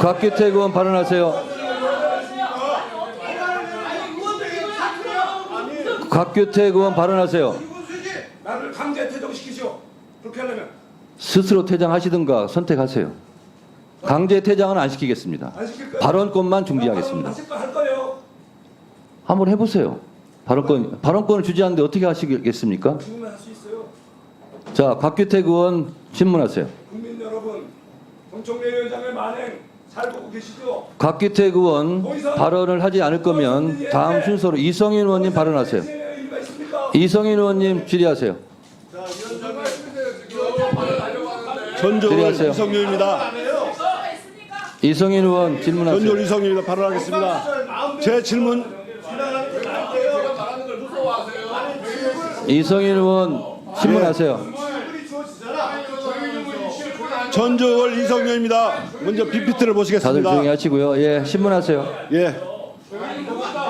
곽규택 의원 발언하세요. 곽규택 의원 발언하세요. 나를 강제 퇴정시키시오. 그렇게 하려면 스스로 퇴장하시든가 선택하세요. 강제 퇴장은 안 시키겠습니다. 안 시킬 거예요. 발언권만 중지하겠습니다. 하실 거 할 거예요. 한번 해보세요. 발언권을 주지하는데 어떻게 하시겠습니까? 충분히 할 수 있어요. 자, 곽규택 의원 질문하세요. 국민 여러분, 정청래 위원장의 만행 잘 보고 계시죠? 곽규택 의원 발언을 하지 않을 거면 다음 순서로 이성인 의원님 발언하세요. 이유가 있습니까? 이성인 의원님 질의하세요. 전조월 질의하세요. 이성윤입니다. 이성인 의원 전조월 질문하세요. 이성윤입니다. 발언하겠습니다. 제 질문 이성인 의원 질문하세요. 전조월 이성윤입니다. 먼저 PPT를 다들 보시겠습니다. 조용히 하시고요. 예, 신문하세요. 예.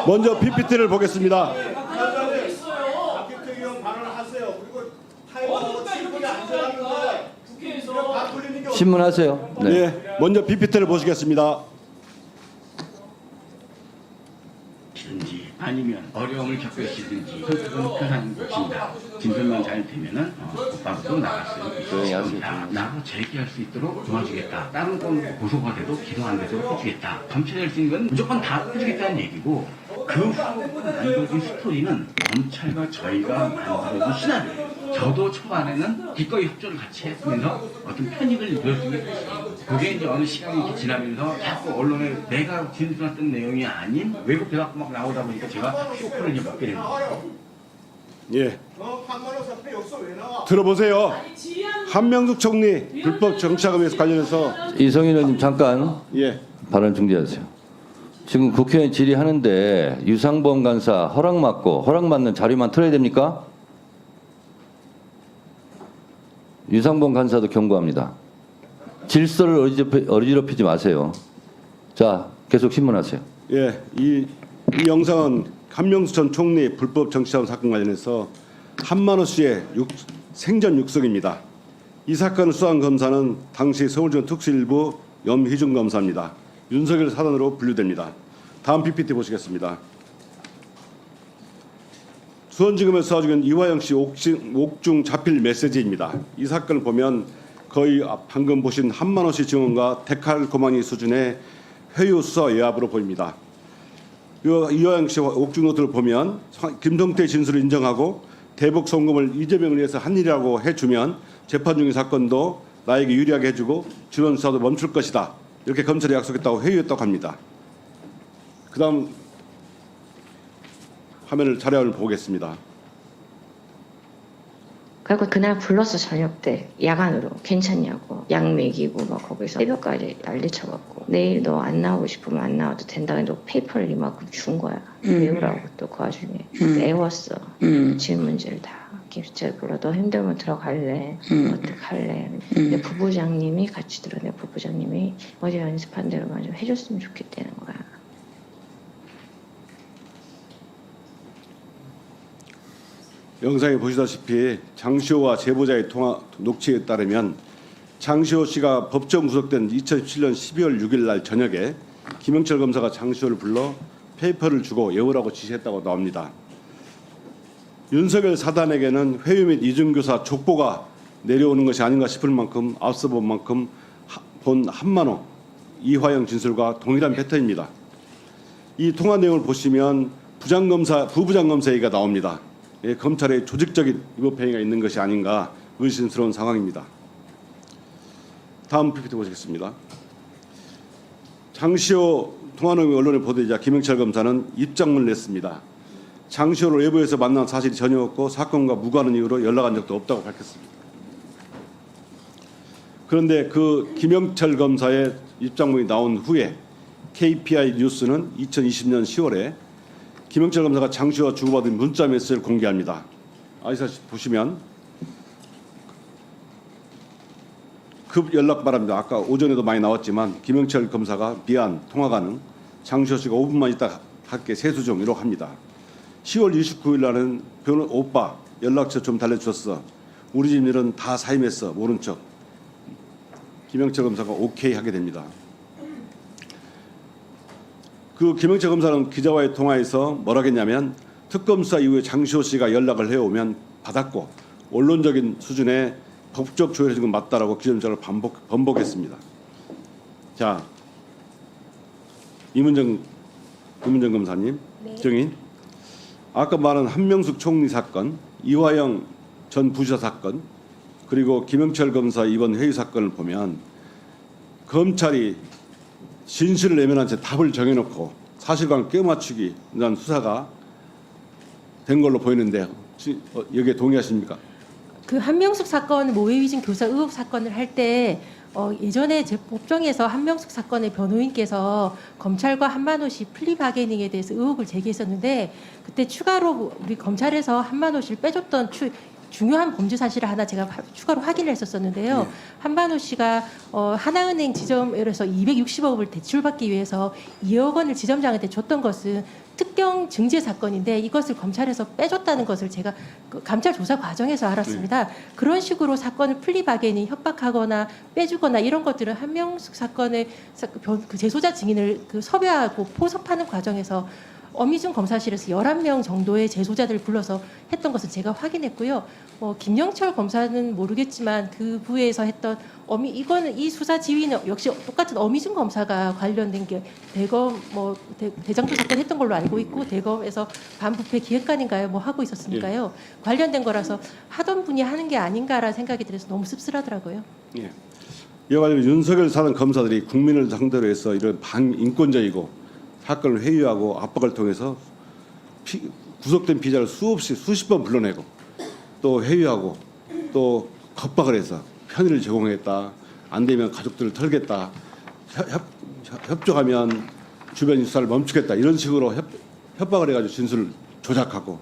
먼저 PPT를 보겠습니다. 박규택 의원 발언하세요. 그리고 타임아웃 7분이 안 되는데 국회에서 다 돌리는 게 신문하세요. 네. 예. 먼저 PPT를 보시겠습니다. 든지 아니면 어려움을 겪으시든지 선택은 편한 것입니다. 진술만 잘 되면은 곧바로 나갈 수 조용히 하세요. 있습니다. 나도 재기할 수 있도록 도와주겠다. 다른 건 고소가 돼도 기소 안 되도록 해주겠다. 검찰 수 있는 건 무조건 다 해주겠다는 얘기고 그 후 만들어진 스토리는 검찰과 저희가 만들어준 시나리오예요. 저도 초반에는 기꺼이 협조를 같이 했으면서 어떤 편익을 누렸던 게 있어요. 그게 이제 어느 시간이 이렇게 지나면서 자꾸 언론에 내가 진술했던 내용이 아닌 외국 대답 막 나오다 보니까 제가 쇼크를 이제 먹게 되는 거예요. 예. 한만호 사태 여기서 왜 나와? 들어보세요. 한명숙 총리 불법 정치자금에 관련해서 이성인 의원님 잠깐 예. 발언 중지하세요. 지금 국회의원 질의하는데 유상범 간사 허락 맞는 자료만 틀어야 됩니까? 유상범 간사도 경고합니다. 질서를 어지럽히지 마세요. 자, 계속 신문하세요. 예. 이 영상은 한명숙 전 총리 불법 정치자금 사건 관련해서 한만호 씨의 생전 육성입니다. 이 사건을 수사한 검사는 당시 서울지검 특수일부 염희중 검사입니다. 윤석열 사단으로 분류됩니다. 다음 PPT 보시겠습니다. 수원지검에서 수사 중인 이화영 씨 옥중 자필 메시지입니다. 이 사건을 보면 거의 방금 보신 한만호 씨 증언과 데칼코마니 수준의 회유 수사 외압으로 보입니다. 이화영 씨 옥중 노트를 보면 김성태 진술을 인정하고 대북 송금을 이재명을 위해서 한 일이라고 해주면 재판 중인 사건도 나에게 유리하게 해주고 주변 수사도 멈출 것이다. 이렇게 검찰이 약속했다고 회유했다고 합니다. 그다음 화면을 자료를 보겠습니다. 그리고 그날 불렀어. 저녁 때 야간으로 괜찮냐고 약 먹이고 막 거기서 새벽까지 난리 쳐갖고 내일 너 안 나오고 싶으면 안 나와도 된다. 너 페이퍼를 이만큼 준 거야. 외우라고 또 그 와중에 애웠어. 질문지를 다. 김수철 불러. 너 힘들면 들어갈래? 어떡할래? 근데 부부장님이 같이 들어. 내 부부장님이 어제 연습한 대로만 좀 해줬으면 좋겠다는 거야. 영상에 보시다시피 장시호와 제보자의 통화 녹취에 따르면 장시호 씨가 법정 구속된 2017년 12월 6일 날 저녁에 김영철 검사가 장시호를 불러 페이퍼를 주고 외우라고 지시했다고 나옵니다. 윤석열 사단에게는 회유 및 이중교사 족보가 내려오는 것이 아닌가 싶을 만큼 앞서 본 만큼 본 한만호, 이화영 진술과 동일한 패턴입니다. 이 통화 내용을 보시면 부부장검사 얘기가 나옵니다. 예, 검찰의 조직적인 위법행위가 있는 것이 아닌가 의심스러운 상황입니다. 다음 PPT 보시겠습니다. 장시호 통화 내용이 언론에 보도되자 김영철 검사는 입장문을 냈습니다. 장시호를 외부에서 만난 사실이 전혀 없고 사건과 무관한 이유로 연락한 적도 없다고 밝혔습니다. 그런데 그 김영철 검사의 입장문이 나온 후에 KPI 뉴스는 2020년 10월에 김영철 검사가 장시호와 주고받은 문자 메시지를 공개합니다. 아시다시피 보시면 급 연락 바랍니다. 아까 오전에도 많이 나왔지만 김영철 검사가 비안 통화 가능, 장시호 씨가 5분만 있다 할게 세수 중 이렇게 합니다. 10월 29일 날은 오빠 연락처 좀 달래주셨어. 우리 집 일은 다 사임했어. 모른 척. 김영철 검사가 오케이 하게 됩니다. 그 김영철 검사는 기자와의 통화에서 뭐라고 했냐면 특검 수사 이후에 장시호 씨가 연락을 해오면 받았고 원론적인 수준의 법적 조율해 준 건 맞다라고 기존자를 번복했습니다. 자, 이문정 검사님, 증인. 아까 말한 한명숙 총리 사건, 이화영 전 부지사 사건, 그리고 김영철 검사 이번 회의 사건을 보면 검찰이 진실을 내면한 채 답을 정해놓고 사실관을 껴맞추기 위한 수사가 된 걸로 보이는데 여기에 동의하십니까? 그 한명숙 사건 모해위증 교사 의혹 사건을 할 때 예전에 법정에서 한명숙 사건의 변호인께서 검찰과 한만호 씨 플리바게닝에 대해서 의혹을 제기했었는데 그때 추가로 우리 검찰에서 한만호 씨를 빼줬던 중요한 범죄 사실을 하나 제가 추가로 확인을 했었었는데요. 한만호 씨가 하나은행 지점에서 260억을 대출받기 위해서 2억 원을 지점장한테 줬던 것은 특경 증제 사건인데 이것을 검찰에서 빼줬다는 것을 제가 그 감찰 조사 과정에서 알았습니다. 그런 식으로 사건을 플리바게닝 협박하거나 빼주거나 이런 것들은 한명숙 사건의 그 재소자 증인을 그 섭외하고 포섭하는 과정에서 어미준 검사실에서 11명 정도의 재소자들을 불러서 했던 것은 제가 확인했고요. 김영철 검사는 모르겠지만 그 부에서 했던 이거는 이 수사 지휘는 역시 똑같은 어미준 검사가 관련된 게 대검 대장부 사건 했던 걸로 알고 있고 대검에서 반부패 기획관인가요 뭐 하고 있었으니까요. 관련된 거라서 하던 분이 하는 게 아닌가라는 생각이 들어서 너무 씁쓸하더라고요. 예. 이와 관련 윤석열 사단 검사들이 국민을 상대로 해서 이런 반인권적이고 사건을 회유하고 압박을 통해서 구속된 피의자를 수십 번 불러내고 또 회유하고 또 겁박을 해서 편의를 제공했다. 안 되면 가족들을 털겠다. 협조하면 주변 수사를 멈추겠다. 이런 식으로 협박을 해가지고 진술을 조작하고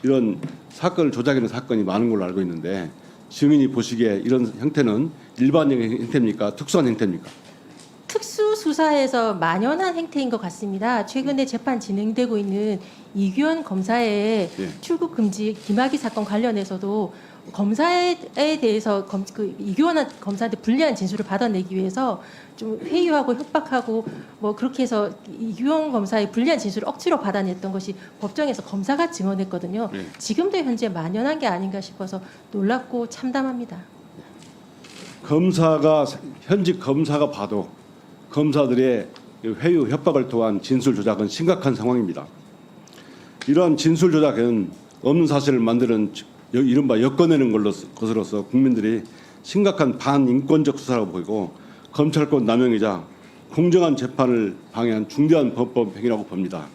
이런 사건을 조작하는 사건이 많은 걸로 알고 있는데 증인이 보시기에 이런 형태는 일반적인 형태입니까? 특수한 형태입니까? 특수수사에서 만연한 행태인 것 같습니다. 최근에 재판 진행되고 있는 이규현 검사의 출국 금지 김학의 사건 관련해서도 검사에 대해서 이규현 검사한테 불리한 진술을 받아내기 위해서 좀 회유하고 협박하고 뭐 그렇게 해서 이규현 검사의 불리한 진술을 억지로 받아냈던 것이 법정에서 검사가 증언했거든요. 지금도 현재 만연한 게 아닌가 싶어서 놀랍고 참담합니다. 현직 검사가 봐도 검사들의 회유 협박을 통한 진술 조작은 심각한 상황입니다. 이러한 진술 조작은 없는 사실을 만드는 이른바 엮어내는 것으로서 국민들이 심각한 반인권적 수사라고 보이고 검찰권 남용이자 공정한 재판을 방해한 중대한 범법 행위라고 봅니다.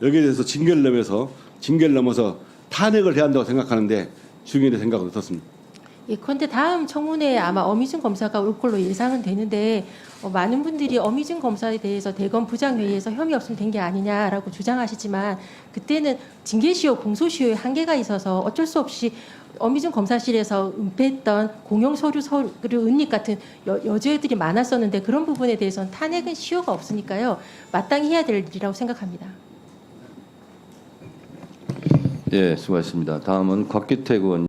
여기에 대해서 징계를 넘어서 탄핵을 해야 한다고 생각하는데 증인의 생각은 어떻습니까? 예컨대 다음 청문회에 아마 어미준 검사가 올 걸로 예상은 되는데 많은 분들이 어미준 검사에 대해서 대검 부장회의에서 혐의 없으면 된 게 아니냐라고 주장하시지만 그때는 징계시효, 공소시효의 한계가 있어서 어쩔 수 없이 어미준 검사실에서 은폐했던 공용 서류 은닉 같은 여죄들이 많았었는데 그런 부분에 대해서는 탄핵은 시효가 없으니까요. 마땅히 해야 될 일이라고 생각합니다. 예, 수고하셨습니다. 다음은 곽규택 의원.